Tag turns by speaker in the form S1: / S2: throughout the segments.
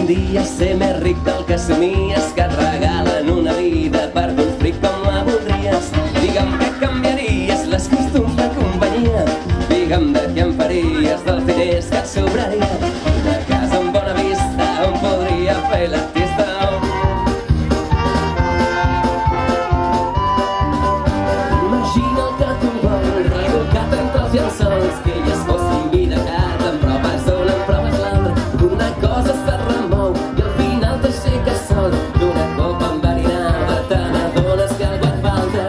S1: dia ser més ric del que somies, que et regalen una vida per construir com la voldries. Digue'm què canviaries, les costums de companyia. Digue'm de què em faries dels diners que et sobraria. Una casa amb bona vista on podria fer l'artista. Imagina que tu vols revocat entre els llençols, que ella es fossin vida cada en proves una, en proves l'altra. Una cosa se't remou i al final t'aixeques sol. D'una copa enverinada te n'adones que algú et falta.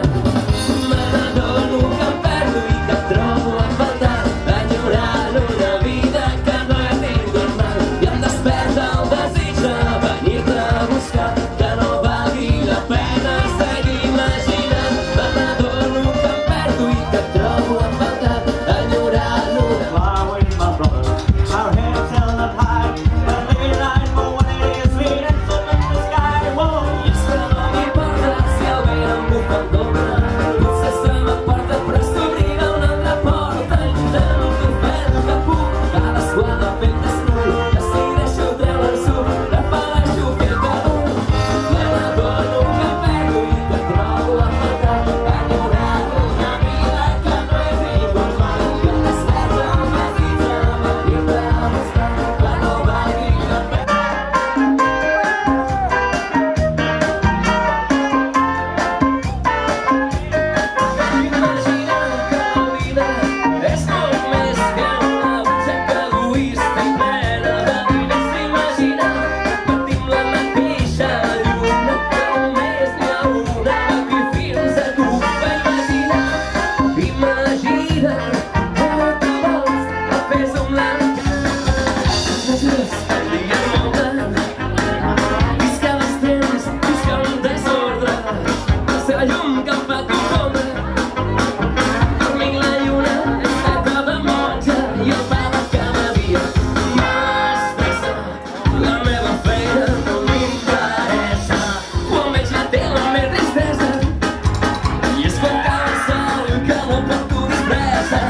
S1: Me n'adono que em perdo i que et trobo a faltar, enyorant una vida que no he tingut mai. I em desperta el desig de venir-te a buscar, que no valgui la pena seguir imaginant. Me n'adono que em perdo i que et trobo a faltar, enyorant una...
S2: Following my brother, our heads held up high, the daylight away is leading to the sky. Whoa!
S1: I és que no m'importa si el vent em bufa en contra, potser se m'aparta però s'obrirà una altra porta. Intento fer el que puc, cadascú ha de fer el desnuд, decideixo treure el suc, prefereixo fer el que vull. Me n'adono que em perdo i que et trobo a faltar, enyorant una vida que no he tingut mai. I em desperta el desig de venir-te a buscar, que no valgui la pena. Imagina que la vida és molt més que una butxaca egoista i plena de diners. Imagina que tinc la mateixa lluna, que només n'hi ha una, d'aquí fins a tu. Imagina que tu vols la fes un blanc. Diguem molt tant, visca l'extrems, visca un desordre, la seva llum que em fa confondre. Per mi la lluna és feta de monja i el papa que m'havia m'estressa. La meva feina no m'interessa, o almenys la té la més tristesa. I és quan cau el sol que no porto disfressa.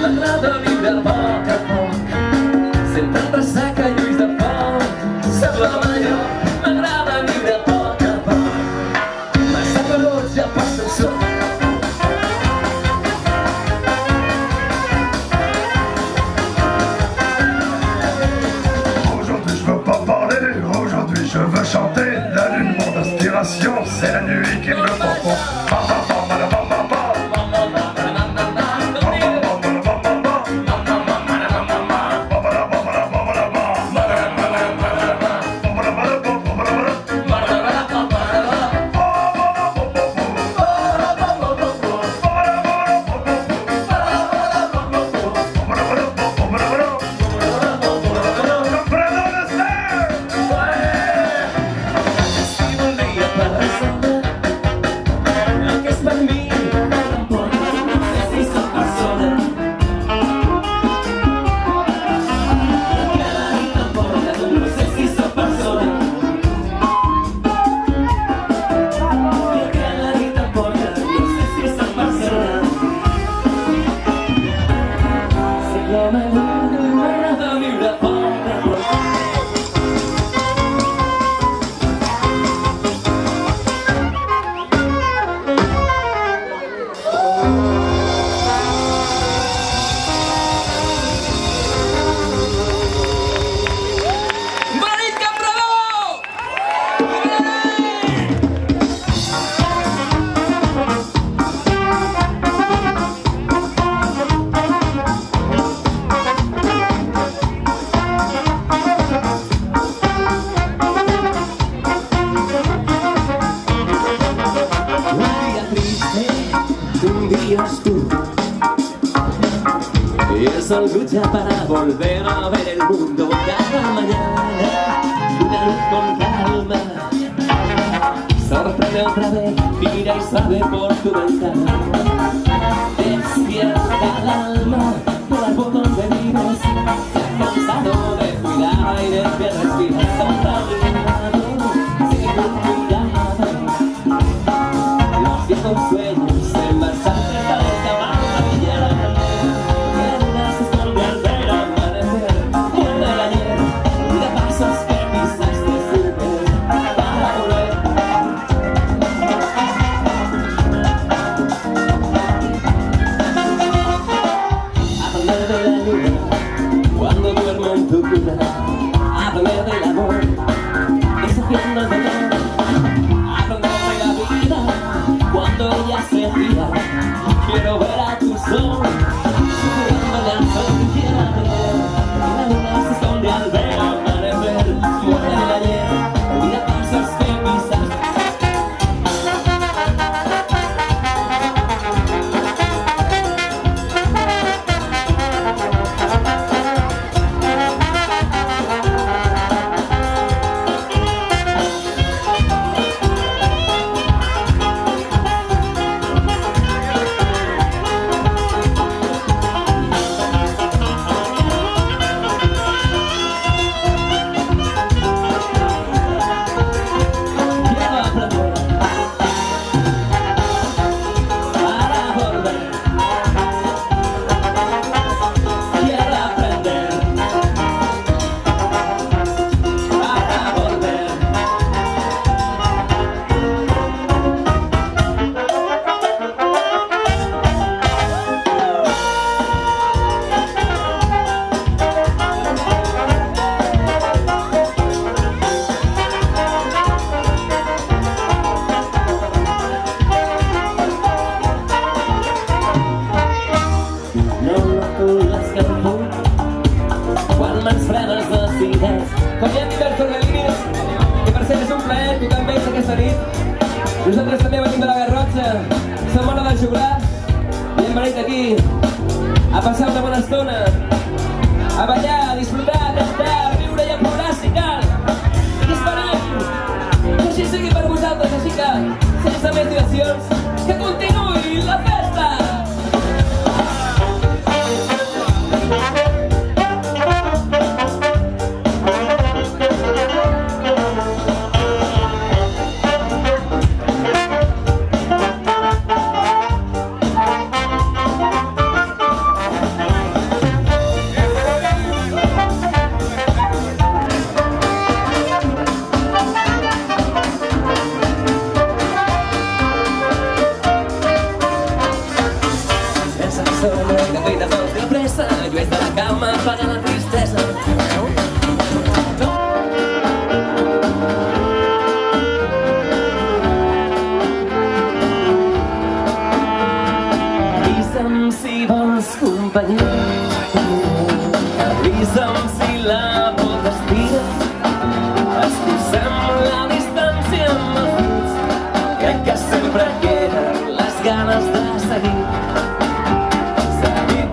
S1: M'agrada viure a poc a poc, sempre em ressaca lluís de foc. Sembla millor, m'agrada viure a poc a poc, massa calor ja passa el sol.
S3: Aujourd'hui je veux pas parler, aujourd'hui je veux chanter. La lune mon inspiration, c'est la nuit qui me confond.
S1: Si un dia per resoldre el que és per mi, no m'importa, no sé si soc persona. El que la nit m'emporta, no sé si soc persona. El que la nit m'emporta, no sé si soc persona. Si l'home m'agrada viure a poc a poc. Berit Campredó! Un día triste, un día oscuro, es el lucha para volver a ver el mundo. Cada mañana, una luz con calma, sorprende otra vez, mira y sabe por tu ventana. Despierta el alma, por el botón de vivos, se ha cansado de cuidar aire que respiras contaminado. locura, aprender del amor, desafiando el dolor, aprender de la vida, cuando ella se tira, quiero ver a tu sol, subiéndole al sol, quiero aprender, que la luna se esconde al ver amanecer, muere el ayer, olvida pasos que pisas. Com ja hem dit els tornelinis, que per cert és un plaer tocar amb ells aquesta nit. Nosaltres també venim de la Garrotxa, som hora de jugar i hem venit aquí a passar una bona estona, a ballar, a disfrutar, a cantar, a riure i a plorar si cal. I esperem que així sigui per vosaltres, així que, sense més dilacions, que continuï la festa! Lluís de la cama apaga la tristesa. Avisa'm si vols companyia, avisa'm si la por t'estira, escurcem la distància amb els dits, crec que sempre queden les ganes de seguir.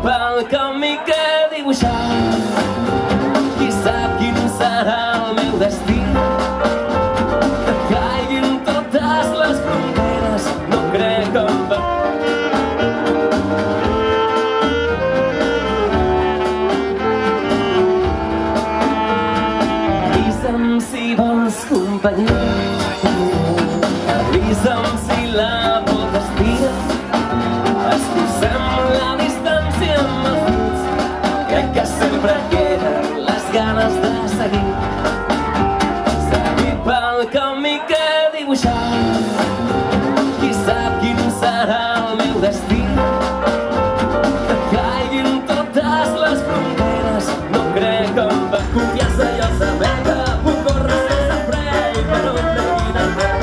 S1: Pel camí que he dibuixat, qui sap quin serà el meu destí, que caiguin totes les fronteres, no crec en va. Avisa'm si vols companyia, avisa'm si la por t'estira, escurcem la distància amb els dits, crec que sempre queden les ganes de seguir. Seguir pel camí que he dibuixat, qui sap quin serà el meu destí, que caiguin totes les fronteres, no crec en va. Confiança i el saber que puc córrer sense fre i que no em treguin el peu.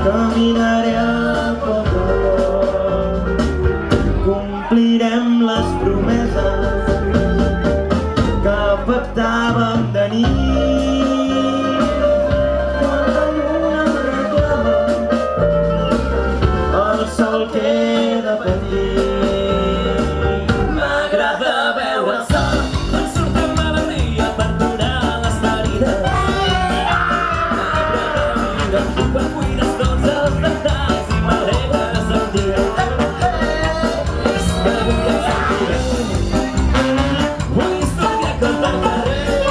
S2: Caminaré a poc a poc, complirem les promeses que pactàvem de nit. Quan la lluna em reclama, el sol queda petit. M'agrada veure el sol quan surt amb alegria per curar les ferides. M'agrada viure quan cuines tots els detalls i m'alegra sentir. És que vull sentir, vull estudiar com el carrer.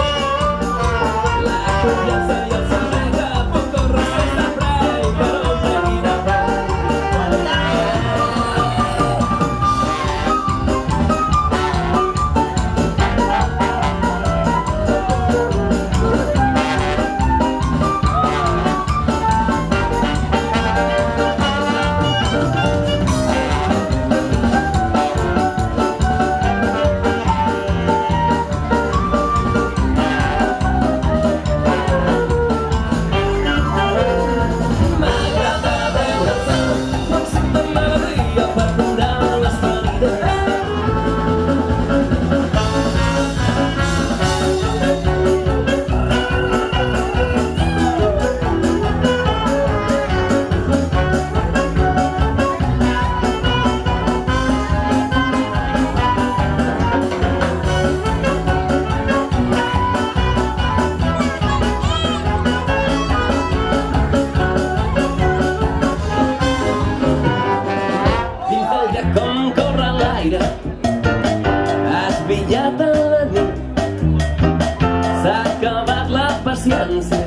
S1: danser.